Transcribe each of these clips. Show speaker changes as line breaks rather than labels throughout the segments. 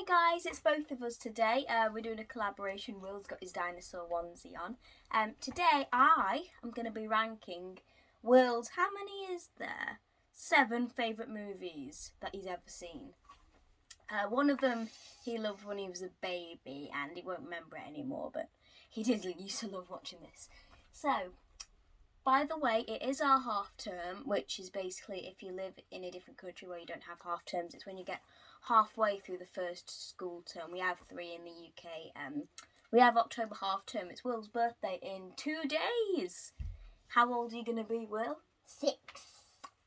Hi guys, it's both of us today. We're doing a collaboration. Will's got his dinosaur onesie on. Today I am going to be ranking Will's, how many is there? 7 favourite movies that he's ever seen. One of them he loved when he was a baby and he won't remember it anymore, but he did used to love watching this. So, by the way, it is our half term, which is basically if you live in a different country where you don't have half terms, it's when you get halfway through the first school term. We have 3 in the UK. We have October half term. It's Will's birthday in 2 days. How old are you going to be, Will?
6.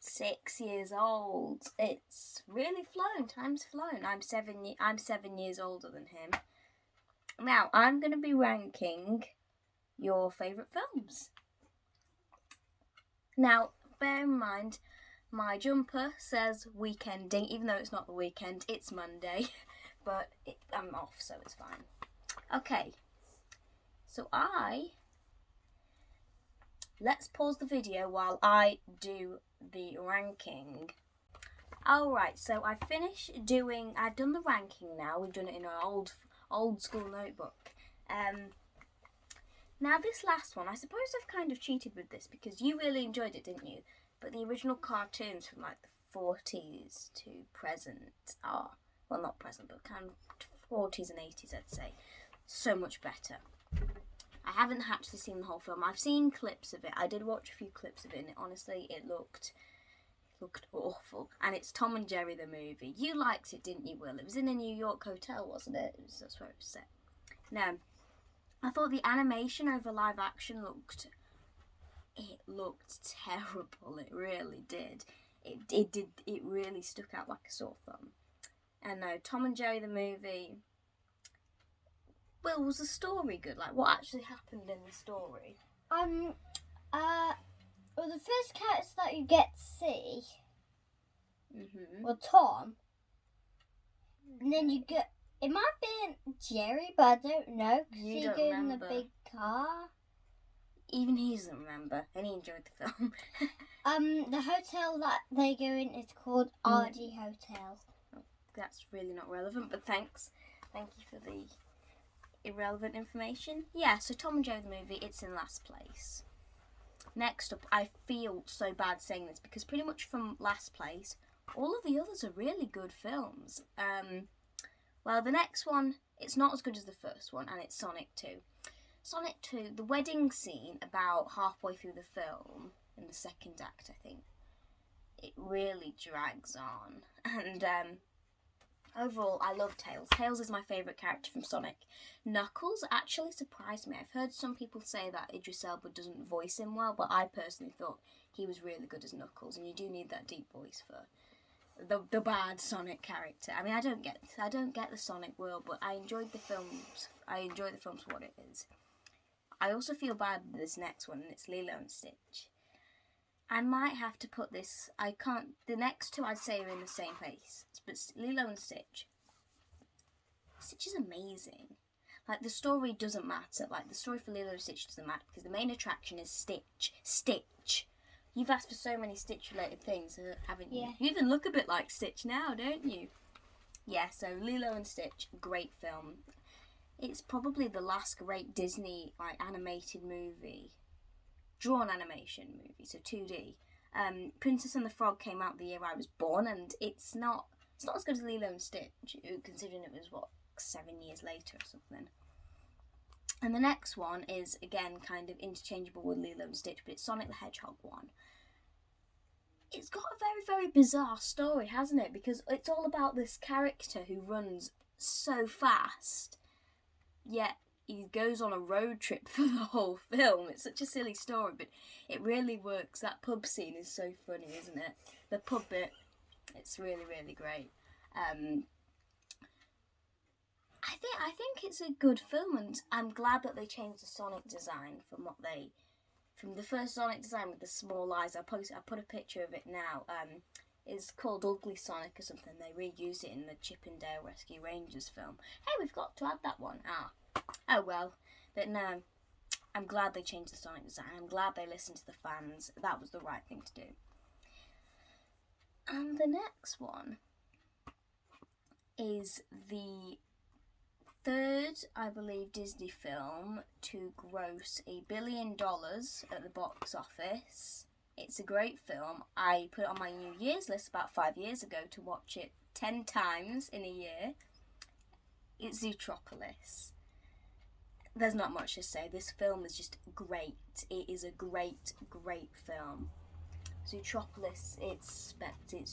6 years old. It's really flown. Time's flown. I'm 7 years older than him. Now, I'm going to be ranking your favourite films. Now, bear in mind, my jumper says weekending, even though it's not the weekend, it's Monday, but I'm off, so it's fine. Okay, so let's pause the video while I do the ranking. Alright, so I've done the ranking now. We've done it in an old school notebook. Now this last one, I suppose I've kind of cheated with this because you really enjoyed it, didn't you? But the original cartoons from like the 40s to present are, well, not present, but kind of 40s and 80s, I'd say, so much better. I haven't actually seen the whole film. I've seen clips of it. I did watch a few clips of it, and honestly, it looked awful. And it's Tom and Jerry the movie. You liked it, didn't you, Will? It was in a New York hotel, wasn't it? That's where it was set. Now, I thought the animation over live action looked terrible. It really did. It really stuck out like a sore thumb. And no, Tom and Jerry the movie. Well, was the story good? Like, what actually happened in the story?
Well, the first character that you get to see, well, Tom, and then you get. It might have been Jerry, but I don't know.
You don't remember.
In the big car.
Even he doesn't remember, and he enjoyed the film.
The hotel that they go in is called RD Hotel.
That's really not relevant, but thanks. Thank you for the irrelevant information. Yeah, so Tom and Jerry the movie, it's in last place. Next up, I feel so bad saying this because pretty much from last place, all of the others are really good films. Well, the next one, it's not as good as the first one, and it's Sonic 2. Sonic 2, the wedding scene about halfway through the film, in the second act, I think, it really drags on. And overall, I love Tails. Tails is my favourite character from Sonic. Knuckles actually surprised me. I've heard some people say that Idris Elba doesn't voice him well, but I personally thought he was really good as Knuckles, and you do need that deep voice for the bad Sonic character. I mean, I don't get the Sonic world, but I enjoyed the films. I enjoy the films for what it is. I also feel bad with this next one, and it's Lilo and Stitch. I might have to put this. I can't. The next two I'd say are in the same place, but Lilo and Stitch. Stitch is amazing. Like, the story doesn't matter. Like, the story for Lilo and Stitch doesn't matter because the main attraction is Stitch. Stitch. You've asked for so many Stitch-related things, haven't you?
Yeah.
You even look a bit like Stitch now, don't you? Yeah, so Lilo and Stitch, great film. It's probably the last great Disney animated movie. Drawn animation movie, so 2D. Princess and the Frog came out the year I was born, and it's not as good as Lilo and Stitch, considering it was, 7 years later or something. And the next one is, again, kind of interchangeable with Lilo and Stitch, but it's Sonic the Hedgehog 1. It's got a very, very bizarre story, hasn't it? Because it's all about this character who runs so fast, yet he goes on a road trip for the whole film. It's such a silly story, but it really works. That pub scene is so funny, isn't it? The pub bit, it's really, really great. I think it's a good film, and I'm glad that they changed the Sonic design from the first Sonic design with the small eyes. I put a picture of it now. It's called Ugly Sonic or something. They reused it in the Chip and Dale Rescue Rangers film. Hey, we've got to add that one. Oh well. But no, I'm glad they changed the Sonic design. I'm glad they listened to the fans. That was the right thing to do. And the next one is the third, I believe, Disney film to gross $1 billion at the box office. It's a great film. I put it on my New Year's list about 5 years ago to watch it 10 times in a year. It's Zootropolis. There's not much to say. This film is just great. It is a great, great film. Zootropolis, it's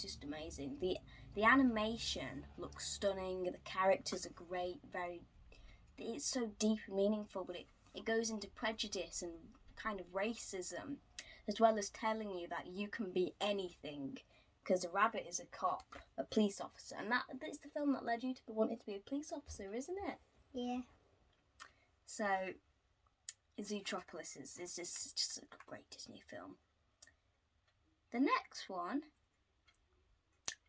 just amazing. The animation looks stunning. The characters are great. It's so deep and meaningful, but it goes into prejudice and kind of racism, as well as telling you that you can be anything. Because a rabbit is a cop, a police officer, and that's the film that led you to wanting to be a police officer, isn't it?
Yeah.
So, Zootropolis is just a great Disney film. The next one,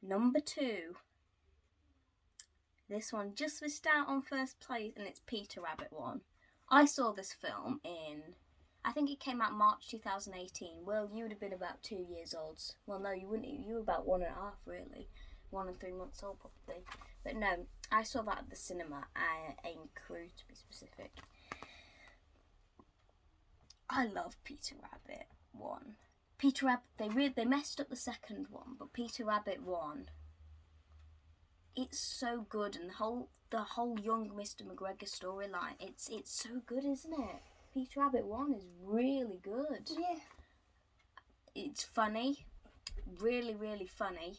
number 2. This one just missed out on first place, and it's Peter Rabbit 1. I saw this film I think it came out March 2018. Well, you would have been about 2 years old. Well, no, you wouldn't. You were about 1.5, really. 1 and 3 months old, probably. But no, I saw that at the cinema in Crewe, to be specific. I love Peter Rabbit 1. Peter Rabbit, they messed up the second one, but Peter Rabbit 1, it's so good, and the whole young Mr. McGregor storyline, it's so good, isn't it? Peter Rabbit 1 is really good.
Yeah.
It's funny, really, really funny.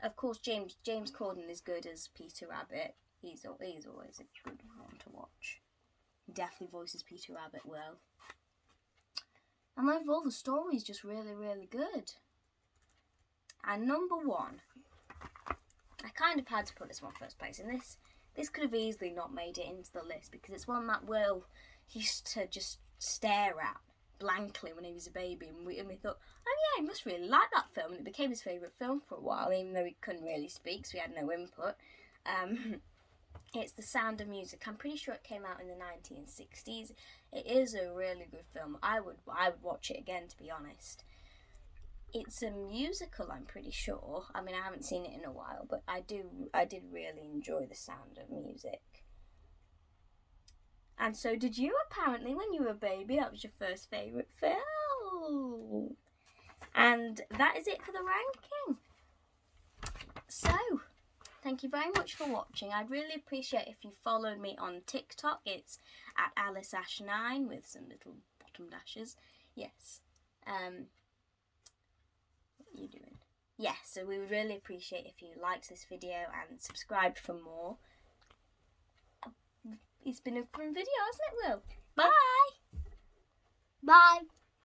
Of course, James Corden is good as Peter Rabbit. He's always a good one to watch. He definitely voices Peter Rabbit well. And overall, the story is just really, really good. And number 1, I kind of had to put this one first place, and this could have easily not made it into the list because it's one that Will used to just stare at blankly when he was a baby, and we thought, oh yeah, he must really like that film, and it became his favourite film for a while, even though he couldn't really speak, so he had no input. It's The Sound of Music. I'm pretty sure it came out in the 1960s. It is a really good film. I would watch it again, to be honest. It's a musical, I'm pretty sure. I mean, I haven't seen it in a while, but I did really enjoy The Sound of Music. And so did you, apparently, when you were a baby. That was your first favourite film. And that is it for the ranking. So, thank you very much for watching. I'd really appreciate if you followed me on TikTok. It's at AliceAsh9 with some little bottom dashes. Yes. What are you doing? Yes, so we would really appreciate if you liked this video and subscribed for more. It's been a fun video, hasn't it, Will? Bye!
Bye.